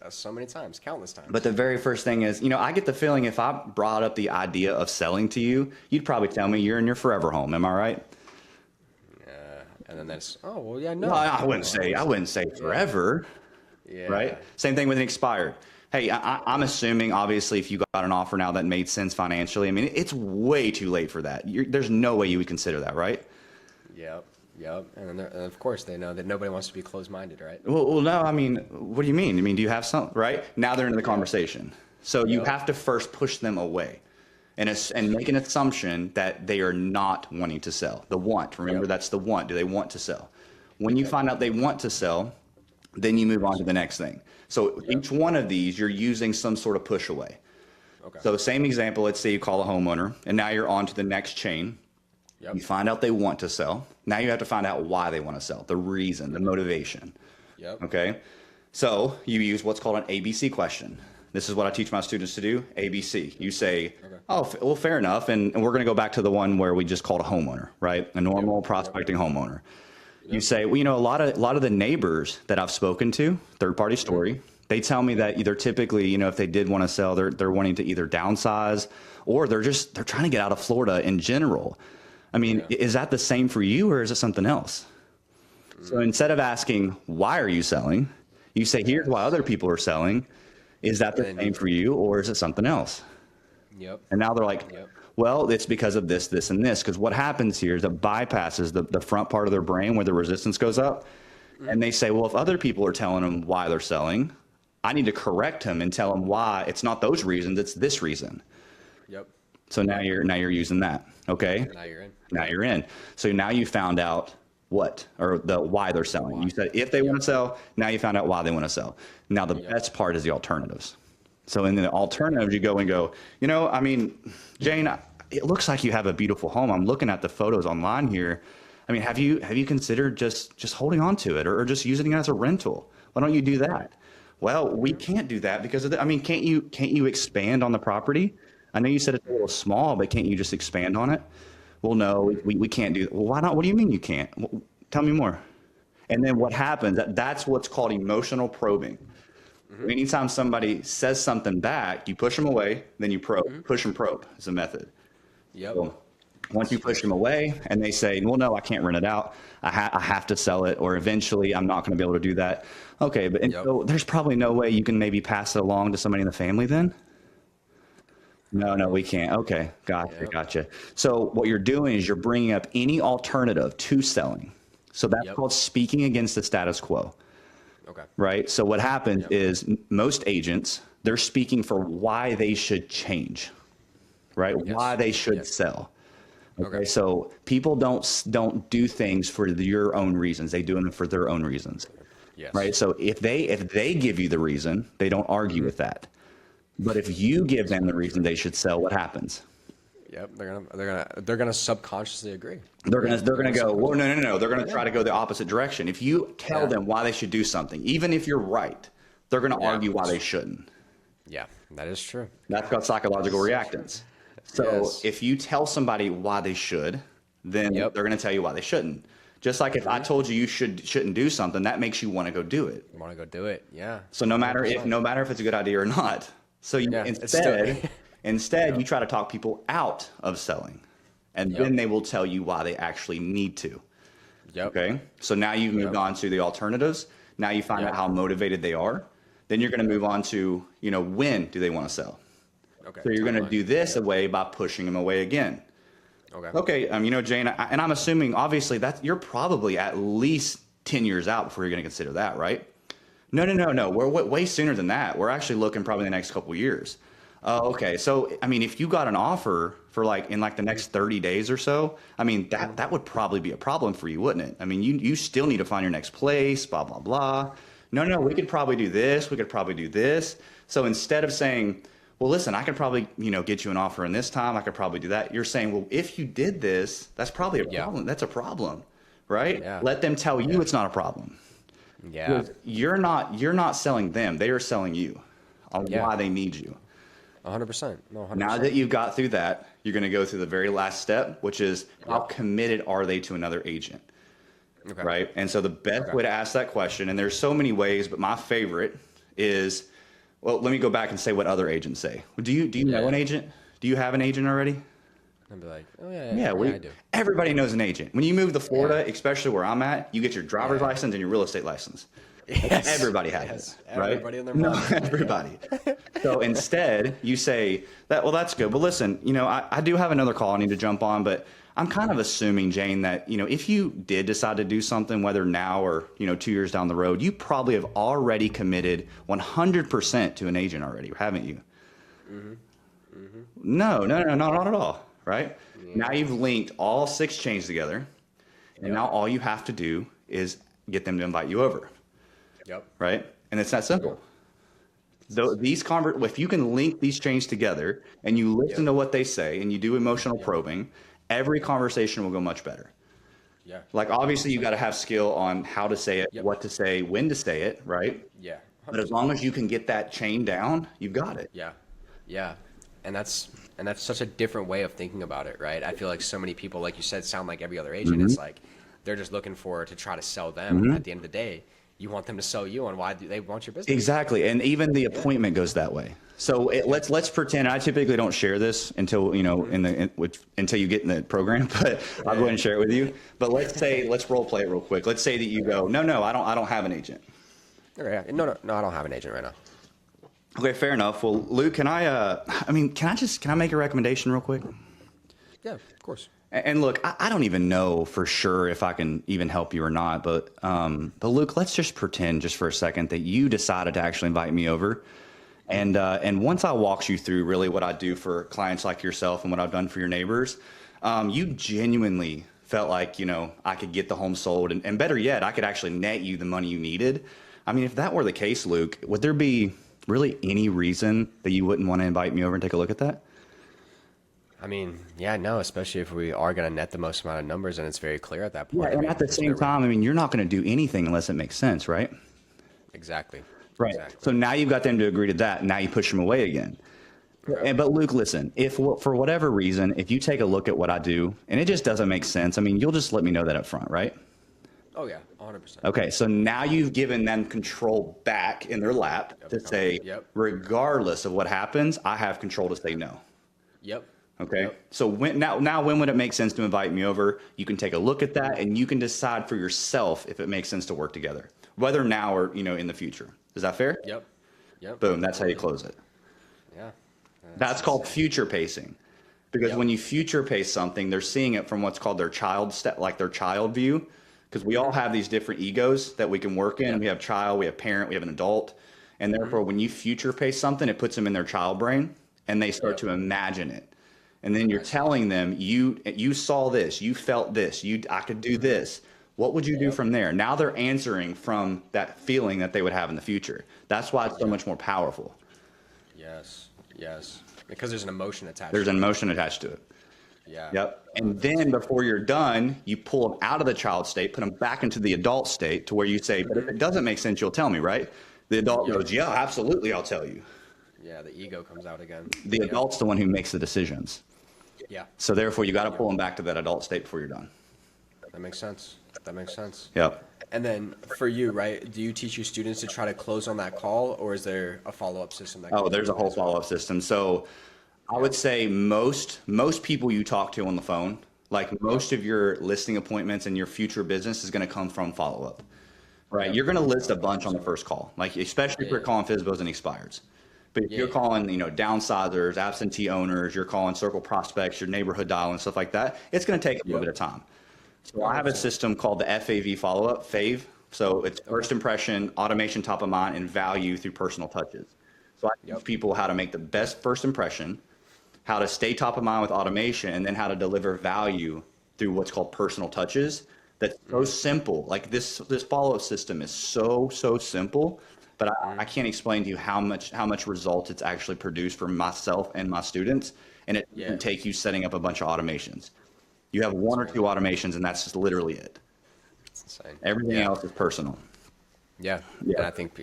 So many times, countless times. But the very first thing is, I get the feeling if I brought up the idea of selling to you, you'd probably tell me you're in your forever home. Am I right? And then that's, no. No, I wouldn't say forever. Yeah. Right? Same thing with an expired. Hey, I'm assuming, obviously, if you got an offer now that made sense financially, I mean, it's way too late for that. There's no way you would consider that, right? Yep. And of course, they know that nobody wants to be closed-minded, right? Well, no, I mean, what do you mean? I mean, do you have some, right? Now they're into the conversation. So you have to first push them away and make an assumption that they are not wanting to sell. The want, remember, that's the want. Do they want to sell? When you find out they want to sell, then you move on to the next thing. So each one of these, you're using some sort of push away. Okay. So same example, let's say you call a homeowner, and now you're on to the next chain. You find out they want to sell. Now you have to find out why they want to sell, the reason, the motivation. Okay. So you use what's called an ABC question. This is what I teach my students to do, ABC. You say, oh, well, fair enough. And we're going to go back to the one where we just called a homeowner, right? A normal prospecting homeowner. You say, well, a lot of the neighbors that I've spoken to, third party story, they tell me that either typically, if they did want to sell, they're wanting to either downsize or they're trying to get out of Florida in general. I mean, is that the same for you or is it something else? So instead of asking, why are you selling? You say, here's why other people are selling. Is that the same for you or is it something else? And now they're like, well, it's because of this, this, and this. Because what happens here is it bypasses the front part of their brain where the resistance goes up. And they say, well, if other people are telling them why they're selling, I need to correct them and tell them why it's not those reasons, it's this reason. So now you're using that. Okay. Now you're in. So now you found out why they're selling. You said if they want to sell, now you found out why they want to sell. Now the best part is the alternatives. So in the alternatives, you go and go, I mean, Jane, it looks like you have a beautiful home. I'm looking at the photos online here. I mean, have you considered just holding on to it or just using it as a rental? Why don't you do that? Well, we can't do that because can't you expand on the property? I know you said it's a little small, but can't you just expand on it? Well, no, we can't do that. Well, why not? What do you mean you can't? Well, tell me more. And then what happens, that's what's called emotional probing. Anytime somebody says something back, you push them away, then you probe. Push and probe is a method. So once you push them away and they say, well, no, I can't rent it out. I have to sell it, or eventually I'm not going to be able to do that. Okay, but so there's probably no way you can maybe pass it along to somebody in the family then? No, we can't. Okay, gotcha. So what you're doing is you're bringing up any alternative to selling. So that's called speaking against the status quo. Okay. Right? So what happens is most agents, they're speaking for why they should change, right? Why they should sell. Okay. So people don't do things for your own reasons. They do them for their own reasons. Right? So if they give you the reason, they don't argue with that. But if you give them the reason they should sell, what happens? They're gonna subconsciously agree. They're gonna go, well, no. They're gonna try to go the opposite direction. If you tell them why they should do something, even if you're right, they're gonna argue why they shouldn't. Yeah, that is true. That's called psychological reactance. So Yes. if you tell somebody why they should, then Yep. they're going to tell you why they shouldn't. Just like if I told you shouldn't do something, that makes you want to go do it. You want to go do it? Yeah. So no matter 100%. if it's a good idea or not. So you, Yeah, it's still- instead you try to talk people out of selling, and Yep. then they will tell you why they actually need to. Yep. Okay. So now you've moved Yep. on to the alternatives. Now you find Yep. out how motivated they are. Then you're going to move on to, when do they want to sell? Okay. So you're going to timeline. do this away by pushing them away again. Okay. Okay. Jane, and I'm assuming obviously that you're probably at least 10 years out before you're going to consider that, right? No. We're way sooner than that. We're actually looking probably the next couple of years. Okay. So, if you got an offer for in the next 30 days or so, that would probably be a problem for you, wouldn't it? You still need to find your next place, blah, blah, blah. No, we could probably do this. We could probably do this. So instead of saying, well, listen, I could probably, get you an offer in this time. I could probably do that. You're saying, well, if you did this, that's probably a problem. That's a problem, right? Yeah. Let them tell you it's not a problem. Yeah. Because you're not selling them. They are selling you on Yeah. why they need you. 100%. No, 100%. Now that you've got through that, you're going to go through the very last step, which is how committed are they to another agent? Okay. Right. And so the best way to ask that question, and there's so many ways, but my favorite is, well, let me go back and say what other agents say. Do you know an agent? Do you have an agent already? I'd be like, oh yeah, Yeah, I do. everybody knows an agent. When you move to Florida, especially where I'm at, you get your driver's license and your real estate license. Yes. Everybody has it, right? Everybody and their No, mom. everybody. So instead, you say that. Well, that's good. But listen, I do have another call I need to jump on, but I'm kind of assuming, Jane, that if you did decide to do something, whether now or 2 years down the road, you probably have already committed 100% to an agent already, haven't you? No, not at all. Right? Yeah. Now you've linked all 6 chains together, and now all you have to do is get them to invite you over. Yep. Right? And it's that simple. Though if you can link these chains together and you listen to what they say and you do emotional probing, every conversation will go much better. Yeah. Obviously you got to have skill on how to say it, what to say, when to say it, right? Yeah. 100%. But as long as you can get that chain down, you've got it. Yeah. Yeah. And that's such a different way of thinking about it, right? I feel like so many people, like you said, sound like every other agent. It's like they're just looking to try to sell them. At the end of the day, you want them to sell you on why they want your business. Exactly. And even the appointment goes that way. So let's pretend, I typically don't share this until, until you get in the program, but I'll go ahead and share it with you. But let's role play it real quick. Let's say that you go, no, I don't have an agent. Okay. No, I don't have an agent right now. Okay, fair enough. Well, Luke, can I make a recommendation real quick? Yeah, of course. And look, I don't even know for sure if I can even help you or not, but Luke, let's just pretend just for a second that you decided to actually invite me over. And once I walked you through really what I do for clients like yourself and what I've done for your neighbors, you genuinely felt like, I could get the home sold and better yet, I could actually net you the money you needed. If that were the case, Luke, would there be really any reason that you wouldn't want to invite me over and take a look at that? Yeah, no, especially if we are going to net the most amount of numbers and it's very clear at that point. Yeah, and at the same time, you're not going to do anything unless it makes sense, right? Exactly. Right. Exactly. So now you've got them to agree to that. Now you push them away again. Okay. But Luke, listen, if for whatever reason, if you take a look at what I do and it just doesn't make sense, you'll just let me know that up front, right? Oh, yeah, 100%. Okay, so now you've given them control back in their lap to say, regardless of what happens, I have control to say no. Yep. Okay. Yep. So now when would it make sense to invite me over? You can take a look at that and you can decide for yourself if it makes sense to work together, whether now or in the future. Is that fair? Yep. Boom. That's how you close it. Yeah. That's called future pacing, because when you future pace something, they're seeing it from what's called their child their child view. Because we all have these different egos that we can work in. Yep. We have child, we have parent, we have an adult, and therefore when you future pace something, it puts them in their child brain and they start to imagine it. And then you're telling them, you saw this, you felt this, I could do this. What would you do from there? Now they're answering from that feeling that they would have in the future. That's why it's so much more powerful. Yes. Because there's an emotion attached. There's an emotion attached to it. Yeah. Yep. And then before you're done, you pull them out of the child state, put them back into the adult state to where you say, but if it doesn't make sense, you'll tell me, right? The adult goes, yeah, absolutely, I'll tell you. Yeah, the ego comes out again. The adult's the one who makes the decisions. Yeah. So therefore, you got to pull them back to that adult state before you're done. That makes sense. That makes sense. Yep. And then for you, right, do you teach your students to try to close on that call, or is there a follow-up system? There's a whole follow-up system. So I would say most people you talk to on the phone, like most of your listing appointments and your future business is going to come from follow-up, right? You're going to list a bunch on the first call, like especially if you're calling FSBOs and expireds. But if you're calling, downsizers, absentee owners, you're calling circle prospects, your neighborhood dial and stuff like that, it's going to take a little bit of time. So I have a system called the FAV follow-up, FAVE. So it's first impression, automation top of mind, and value through personal touches. So I teach people how to make the best first impression, how to stay top of mind with automation, and then how to deliver value through what's called personal touches. That's so simple. Like this follow-up system is so simple, but I can't explain to you how much results it's actually produced for myself and my students. And it doesn't take you setting up a bunch of automations. You have one or two automations, and that's just literally it. It's insane. Everything else is personal. Yeah. And I think,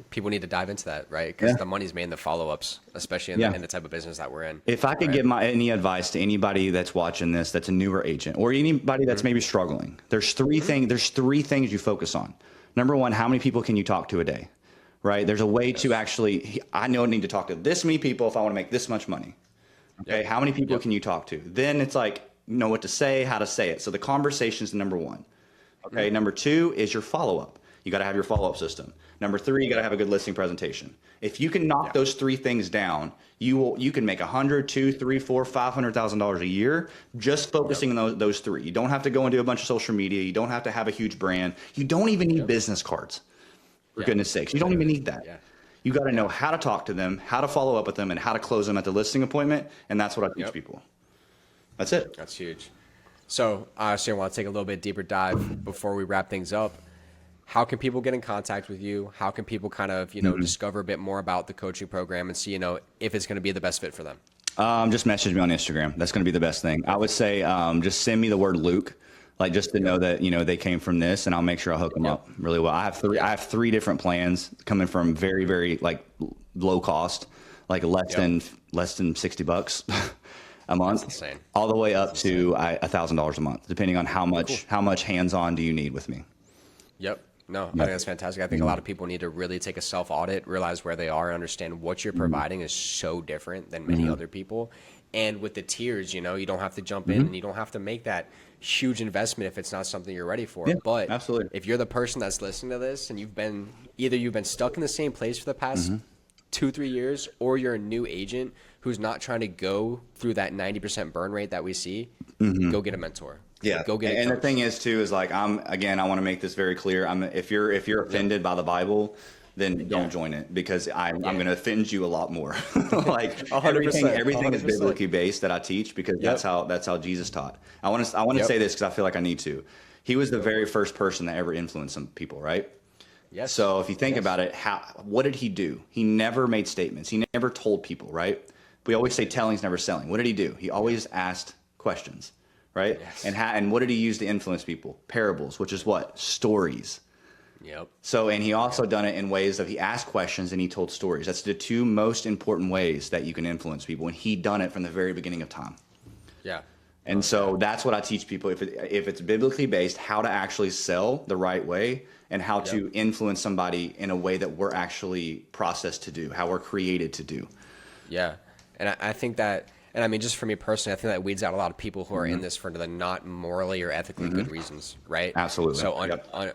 people need to dive into that, right? Because the money's made in the follow-ups, especially in the type of business that we're in. If I could give any advice to anybody that's watching this, that's a newer agent, or anybody that's maybe struggling, there's three things you focus on. Number one, how many people can you talk to a day, right? There's a way to actually, I know I need to talk to this many people if I want to make this much money. Okay. How many people can you talk to? Then it's like, know what to say, how to say it. So the conversation is number one. Okay. Number two is your follow-up. You got to have your follow-up system. Number three, you got to have a good listing presentation. If you can knock those three things down, you can make $100,000, $200,000, $300,000, $400,000, $500,000 a year just focusing on those three. You don't have to go and do a bunch of social media. You don't have to have a huge brand. You don't even need business cards. For goodness sakes, you don't even need that. You got to know how to talk to them, how to follow up with them, and how to close them at the listing appointment. And that's what I teach people. That's it. That's huge. So I want to take a little bit deeper dive before we wrap things up. How can people get in contact with you? How can people kind of, discover a bit more about the coaching program and see, if it's going to be the best fit for them? Just message me on Instagram. That's going to be the best thing. I would say just send me the word Luke, like just to know that, they came from this, and I'll make sure I hook them up really well. I have three different plans coming from very, very like low cost, like less than $60 a month, all the way up to $1,000 a month, depending on how much hands-on do you need with me. No, I think that's fantastic. I think a lot of people need to really take a self-audit, realize where they are, understand what you're providing is so different than many other people. And with the tiers, you don't have to jump in and you don't have to make that huge investment if it's not something you're ready for. But absolutely. If you're the person that's listening to this and you've been stuck in the same place for the past 2-3 years, or you're a new agent who's not trying to go through that 90% burn rate that we see, go get a mentor. Go get and the thing is too, is like, I want to make this very clear. If you're offended by the Bible, then don't join it, because I'm going to offend you a lot more. Like 100%, everything is biblically based that I teach, because that's how Jesus taught. I want to say this because I feel like I need to. He was the very first person that ever influenced some people, right? Yes. So if you think about it, what did he do? He never made statements. He never told people, right? We always say telling's never selling. What did he do? He always asked questions, right? Yes. And what did he use to influence people? Parables, which is what? Stories. So, and he also done it in ways of he asked questions and he told stories. That's the two most important ways that you can influence people. And he done it from the very beginning of time. And so that's what I teach people. If it's biblically based, how to actually sell the right way, and how to influence somebody in a way that we're actually processed to do, how we're created to do. And I think that, and I mean, just for me personally, I think that weeds out a lot of people who are in this for the not morally or ethically good reasons, right? Absolutely. So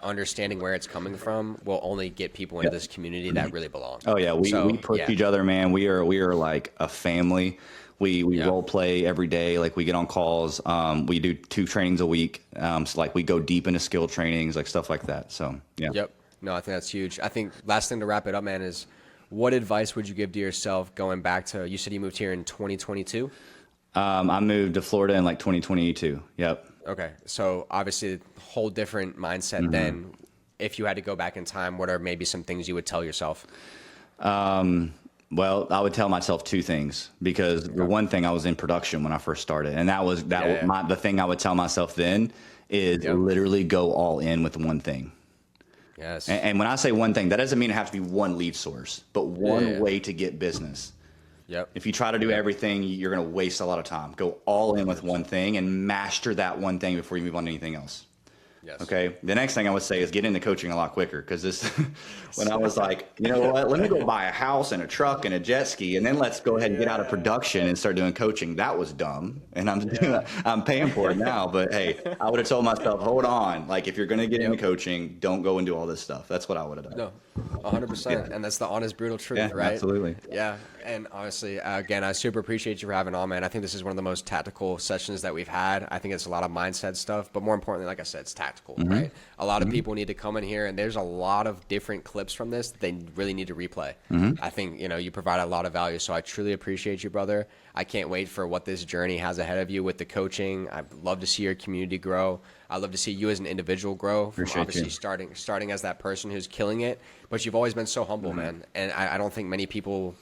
understanding where it's coming from will only get people into this community that really belong. Oh yeah, we push each other, man. We are like a family. We role play every day. Like we get on calls. We do 2 trainings a week. So like we go deep into skill trainings, like stuff like that. So No, I think that's huge. I think last thing to wrap it up, man, is what advice would you give to yourself going back to, you said you moved here in 2022? I moved to Florida in like 2022. Okay. So obviously a whole different mindset then. If you had to go back in time, what are maybe some things you would tell yourself? Well, I would tell myself 2 things, because the one thing, I was in production when I first started, and the thing I would tell myself then is literally go all in with one thing. Yes. And when I say one thing, that doesn't mean it has to be one lead source, but one way to get business. Yep. If you try to do everything, you're going to waste a lot of time. Go all in with one thing and master that one thing before you move on to anything else. Yes. Okay. The next thing I would say is get into coaching a lot quicker, because this, when I was like, you know what, let me go buy a house and a truck and a jet ski, and then let's go ahead and get out of production and start doing coaching. That was dumb, and I'm paying for it now. But hey, I would have told myself, hold on, like if you're going to get into coaching, don't go and do all this stuff. That's what I would have done. No, 100%, and that's the honest, brutal truth, Yeah, right? absolutely. Yeah, and honestly, again, I super appreciate you for having on, man. I think this is one of the most tactical sessions that we've had. I think it's a lot of mindset stuff, but more importantly, like I said, it's tactical, right? A lot of people need to come in here, and there's a lot of different clips from this that they really need to replay. I think, you provide a lot of value, so I truly appreciate you, brother. I can't wait for what this journey has ahead of you with the coaching. I'd love to see your community grow. I'd love to see you as an individual grow from obviously starting as that person who's killing it, but you've always been so humble, man. And I don't think many people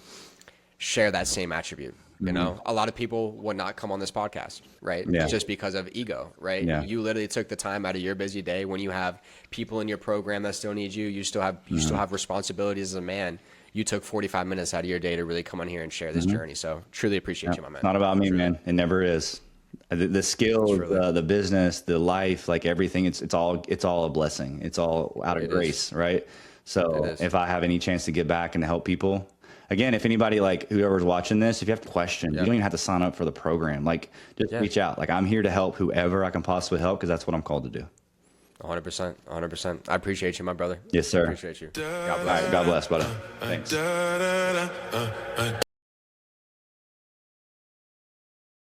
share that same attribute. You know, a lot of people would not come on this podcast, right? Yeah. Just because of ego, right? Yeah. You literally took the time out of your busy day when you have people in your program that still need you. You still have responsibilities as a man. You took 45 minutes out of your day to really come on here and share this journey. So truly appreciate you, my man. Not about me, man. It never is. The skills, the business, the life, like everything, it's all a blessing. It's all out of grace, right? So if I have any chance to get back and to help people, again, if anybody, like whoever's watching this, if you have questions, you don't even have to sign up for the program. Like just reach out. Like I'm here to help whoever I can possibly help, because that's what I'm called to do. 100%. 100%. I appreciate you, my brother. Yes, sir. I appreciate you. God bless. All right, God bless, brother. Thanks.